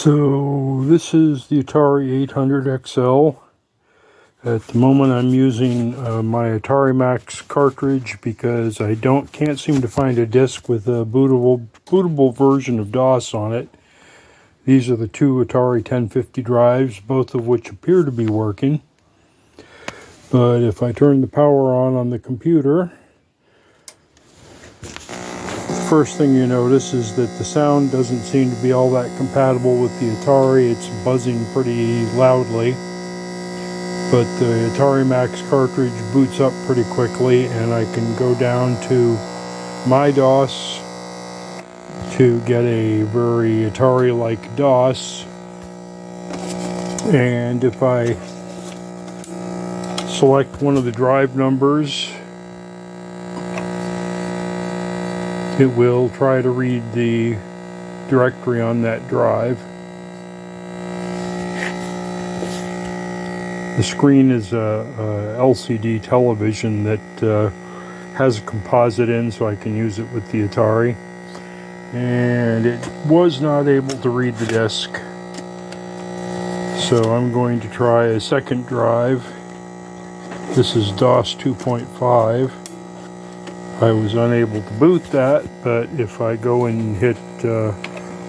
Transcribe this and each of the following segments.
So this is the Atari 800 XL. At the moment I'm using my Atari Max cartridge because I can't seem to find a disk with a bootable version of DOS on it. These are the two Atari 1050 drives, both of which appear to be working. But if I turn the power on the computer, first thing you notice is that the sound doesn't seem to be all that compatible with the Atari. It's buzzing pretty loudly. But the Atari Max cartridge boots up pretty quickly, and I can go down to my DOS to get a very Atari-like DOS. And if I select one of the drive numbers, it will try to read the directory on that drive. The screen is a LCD television that has a composite in, so I can use it with the Atari. And it was not able to read the disk, so I'm going to try a second drive. This is DOS 2.5. I was unable to boot that, but if I go and hit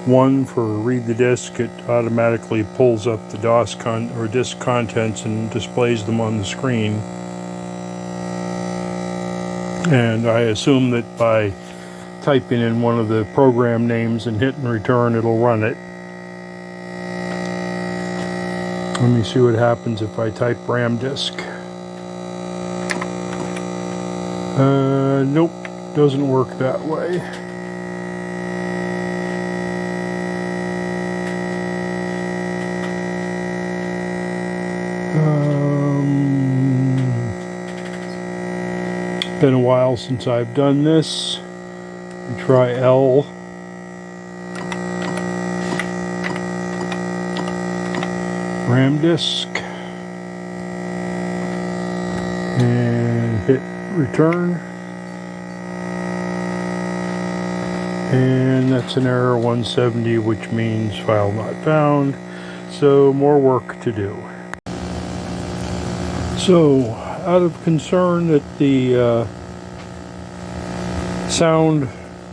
1 for read the disk, it automatically pulls up the DOS disk contents and displays them on the screen. And I assume that by typing in one of the program names and hitting return, it'll run it. Let me see what happens if I type RAM disk. Nope, doesn't work that way. Been a while since I've done this. We try L. RAM disk. And hit return. And that's an error 170, which means file not found. So more work to do. So out of concern that the sound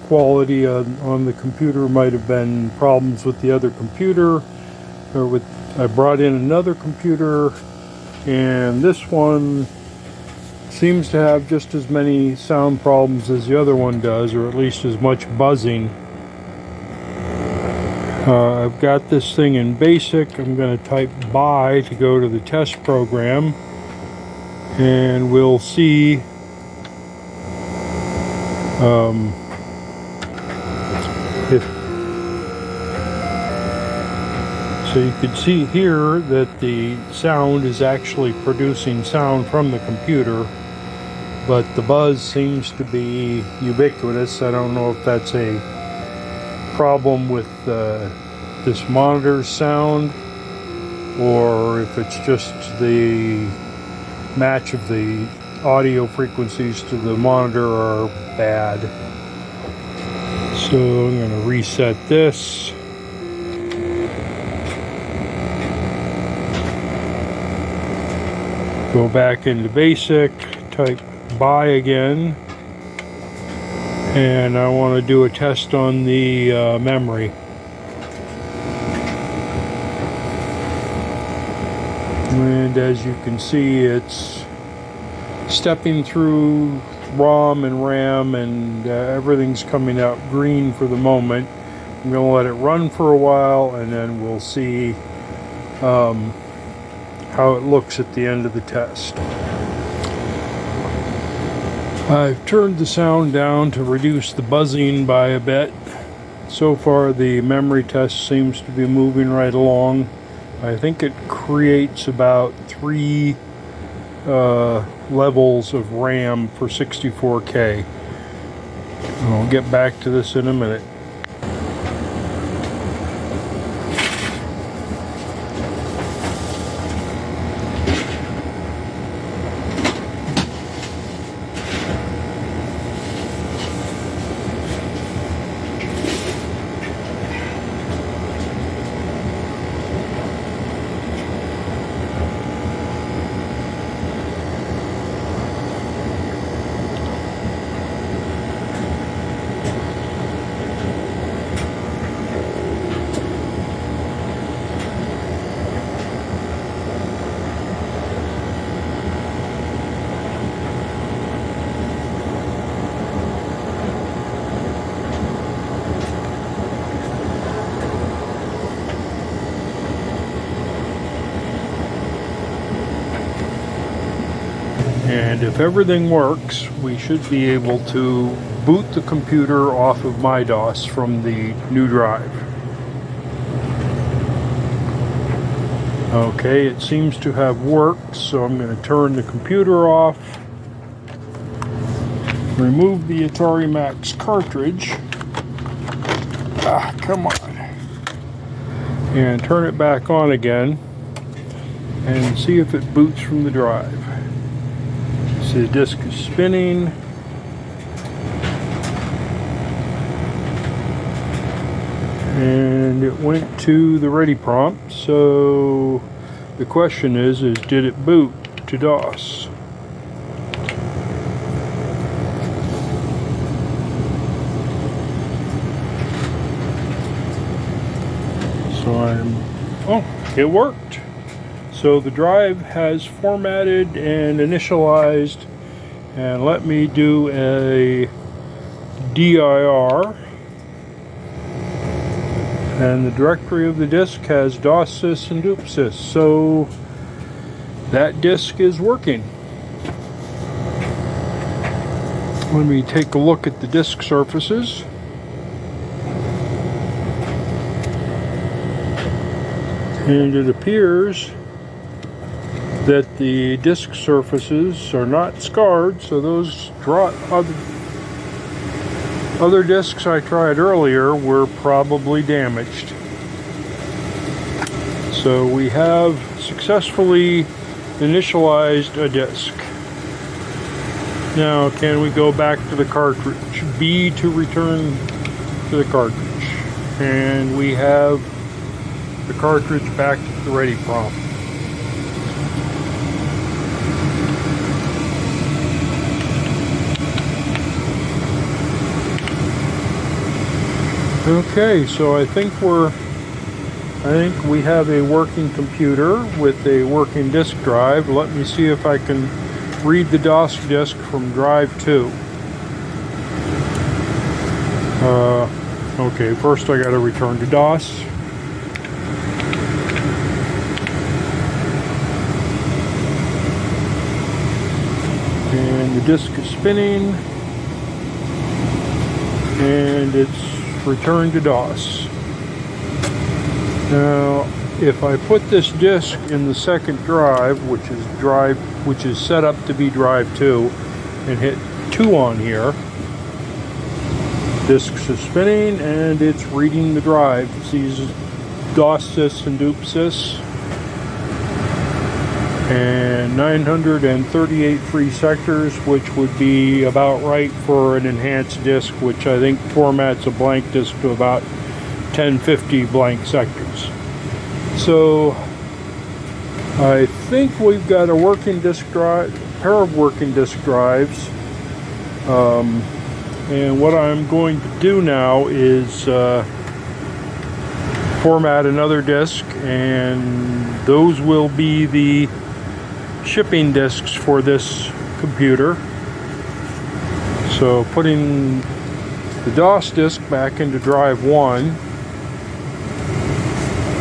quality on the computer might have been problems with the other computer, I brought in another computer, and this one seems to have just as many sound problems as the other one does, or at least as much buzzing. I've got this thing in BASIC. I'm going to type BY to go to the test program, and we'll see so you can see here that the sound is actually producing sound from the computer, but the buzz seems to be ubiquitous. I don't know if that's a problem with this monitor's sound, or if it's just the match of the audio frequencies to the monitor are bad. So I'm going to reset this. Go back into BASIC, type BY again, and I want to do a test on the memory. And as you can see, it's stepping through ROM and RAM, and everything's coming out green for the moment. I'm going to let it run for a while, and then we'll see how it looks at the end of the test. I've turned the sound down to reduce the buzzing by a bit. So far the memory test seems to be moving right along. I think it creates about 3 levels of RAM for 64K. I'll get back to this in a minute. And if everything works, we should be able to boot the computer off of my DOS from the new drive. Okay, it seems to have worked, so I'm going to turn the computer off, remove the Atari Max cartridge, come on, and turn it back on again and see if it boots from the drive. See, the disk is spinning. And it went to the ready prompt, so the question is did it boot to DOS? So it worked. So the drive has formatted and initialized, and let me do a dir. And the directory of the disk has DOSsys and doopsys, so that disk is working. Let me take a look at the disk surfaces. And it appears that the disk surfaces are not scarred, so those other discs I tried earlier were probably damaged. So we have successfully initialized a disk. Now, can we go back to the cartridge? B to return to the cartridge. And we have the cartridge back to the ready prompt. Okay, so I think we have a working computer with a working disk drive. Let me see if I can read the DOS disk from drive 2. Okay, first I got to return to DOS. And the disk is spinning, and it's returned to DOS. Now, if I put this disk in the second drive, which is set up to be drive 2, and hit 2 on here, disk is spinning and it's reading the drive. It sees DOSsys and doopsys, and 938 free sectors, which would be about right for an enhanced disk, which I think formats a blank disk to about 1050 blank sectors. So I think we've got a working disk drive, pair of working disk drives, and what I'm going to do now is format another disk, and those will be the shipping disks for this computer. So putting the DOS disk back into drive 1,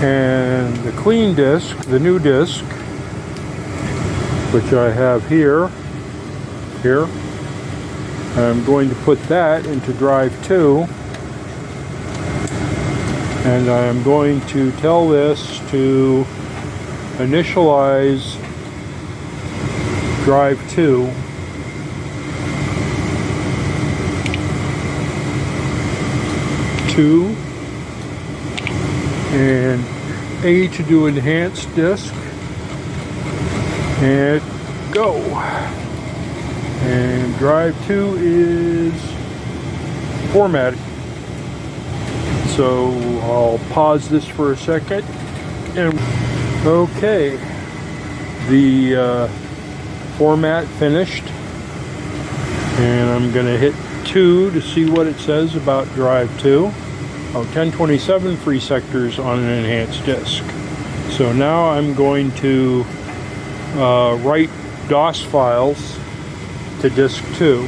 and the clean disk, the new disk, which I have here, I'm going to put that into drive 2, and I'm going to tell this to initialize drive 2 and A to do enhanced disk, and go. And drive 2 is formatted. So I'll pause this for a second. And okay, the format finished, and I'm going to hit 2 to see what it says about drive 2. 1027 free sectors on an enhanced disk. So now I'm going to write DOS files to disk 2.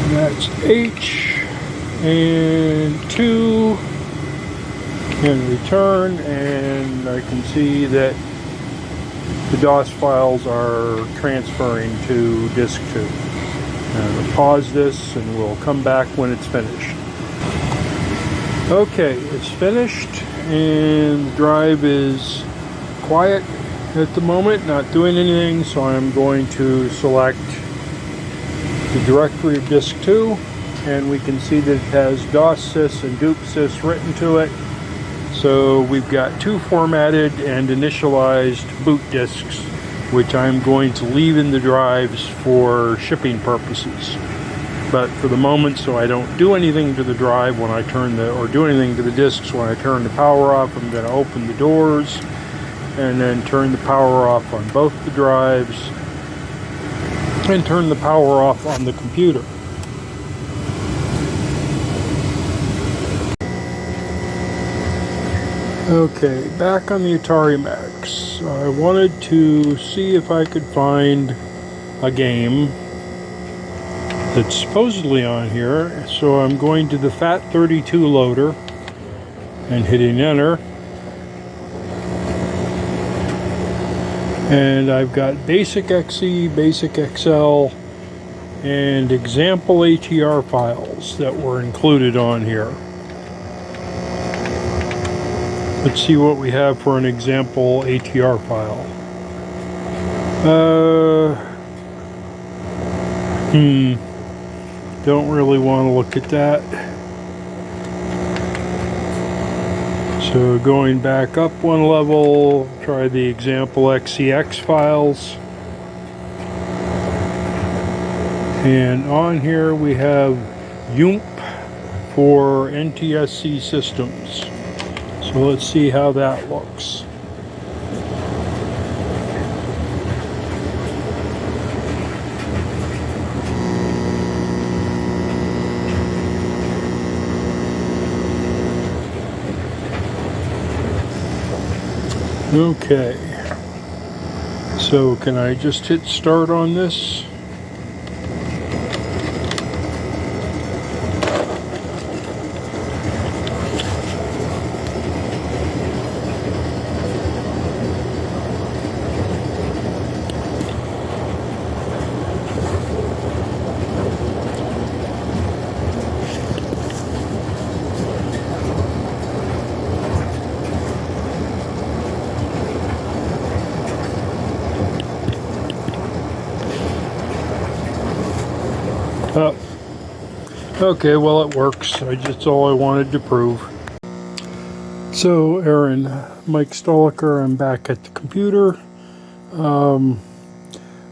And that's H and 2 and return, and I can see that the DOS files are transferring to disk 2. We'll pause this and we'll come back when it's finished. Okay, it's finished and the drive is quiet at the moment, not doing anything, so I'm going to select the directory of disk 2, and we can see that it has DOSsys and DoopSys written to it. So we've got 2 formatted and initialized boot disks, which I'm going to leave in the drives for shipping purposes. But for the moment, so I don't do anything to the drive when I turn or do anything to the disks when I turn the power off, I'm going to open the doors and then turn the power off on both the drives and turn the power off on the computer. Okay, back on the Atari Max. I wanted to see if I could find a game that's supposedly on here, so I'm going to the FAT32 loader and hitting enter. And I've got Basic XE, Basic XL, and example ATR files that were included on here. Let's see what we have for an example ATR file. Don't really want to look at that. So going back up one level, try the example XEX files. And on here we have YUMP for NTSC systems. So let's see how that looks. Okay, so can I just hit start on this? Oh, okay, well it works. That's all I wanted to prove. So, Aaron, Mike Stoliker, I'm back at the computer.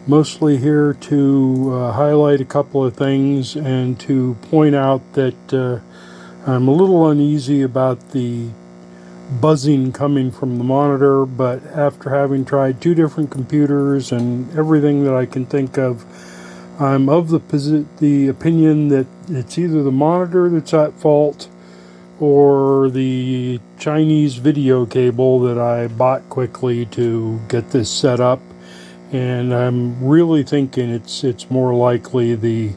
Mostly here to highlight a couple of things and to point out that I'm a little uneasy about the buzzing coming from the monitor, but after having tried 2 different computers and everything that I can think of, I'm of the opinion that it's either the monitor that's at fault or the Chinese video cable that I bought quickly to get this set up, and I'm really thinking it's more likely the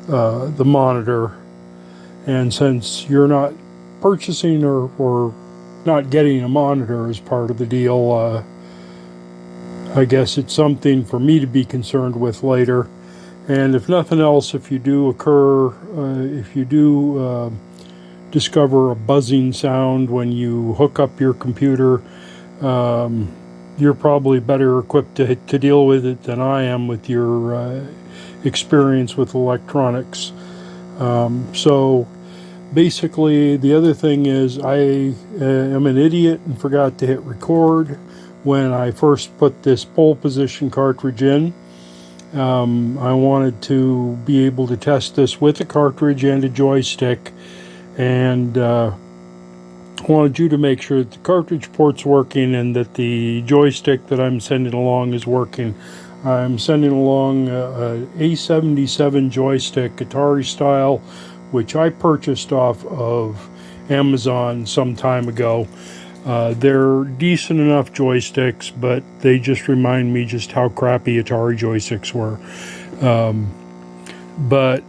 monitor. And since you're not purchasing or not getting a monitor as part of the deal, I guess it's something for me to be concerned with later. And if nothing else, if you do discover a buzzing sound when you hook up your computer, you're probably better equipped to deal with it than I am with your experience with electronics. So basically, the other thing is I am an idiot and forgot to hit record when I first put this pole position cartridge in. I wanted to be able to test this with a cartridge and a joystick, and wanted you to make sure that the cartridge port's working and that the joystick that I'm sending along is working. I'm sending along a A77 joystick, Atari style, which I purchased off of Amazon some time ago. They're decent enough joysticks, but they just remind me just how crappy Atari joysticks were. But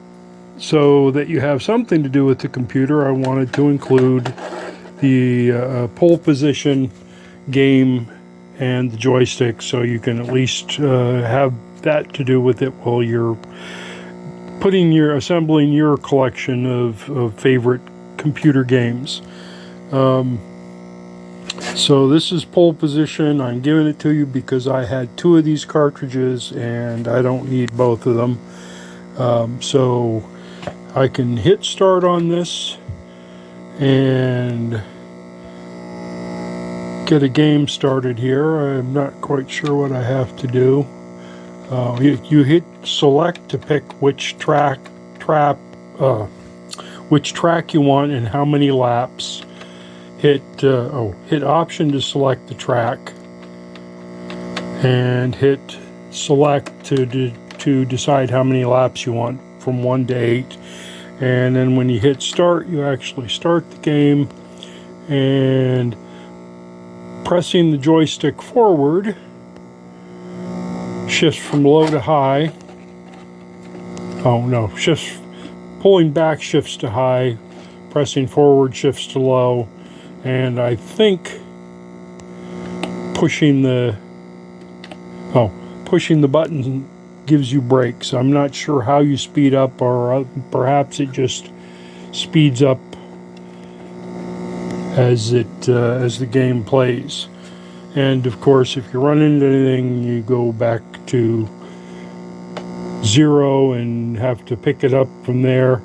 so that you have something to do with the computer, I wanted to include the pole position game and the joystick, so you can at least have that to do with it while you're assembling your collection of favorite computer games. So this is pole position. I'm giving it to you because I had 2 of these cartridges and I don't need both of them. So I can hit start on this and get a game started here. I'm not quite sure what I have to do. You hit select to pick which track you want and how many laps. Hit option to select the track, and hit select to decide how many laps you want from 1 to 8. And then when you hit start, you actually start the game, and pressing the joystick forward shifts from low to high. Oh no, pulling back shifts to high, pressing forward shifts to low, and I think pushing the button gives you brakes. I'm not sure how you speed up, or perhaps it just speeds up as the game plays. And of course, if you run into anything, you go back to 0 and have to pick it up from there.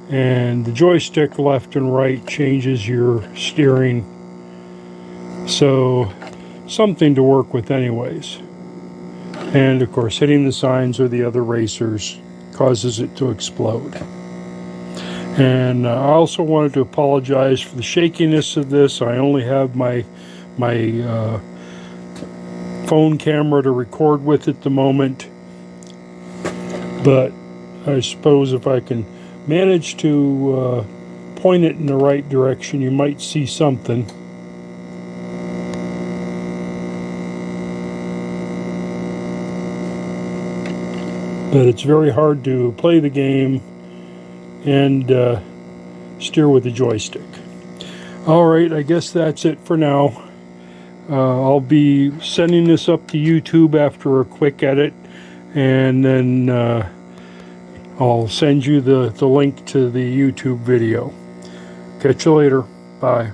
And the joystick left and right changes your steering, so something to work with anyways. And of course, hitting the signs or the other racers causes it to explode. And I also wanted to apologize for the shakiness of this. I only have my phone camera to record with at the moment, but I suppose if I can manage to point it in the right direction, you might see something. But it's very hard to play the game and steer with the joystick. Alright, I guess that's it for now. I'll be sending this up to YouTube after a quick edit, and then I'll send you the link to the YouTube video. Catch you later. Bye.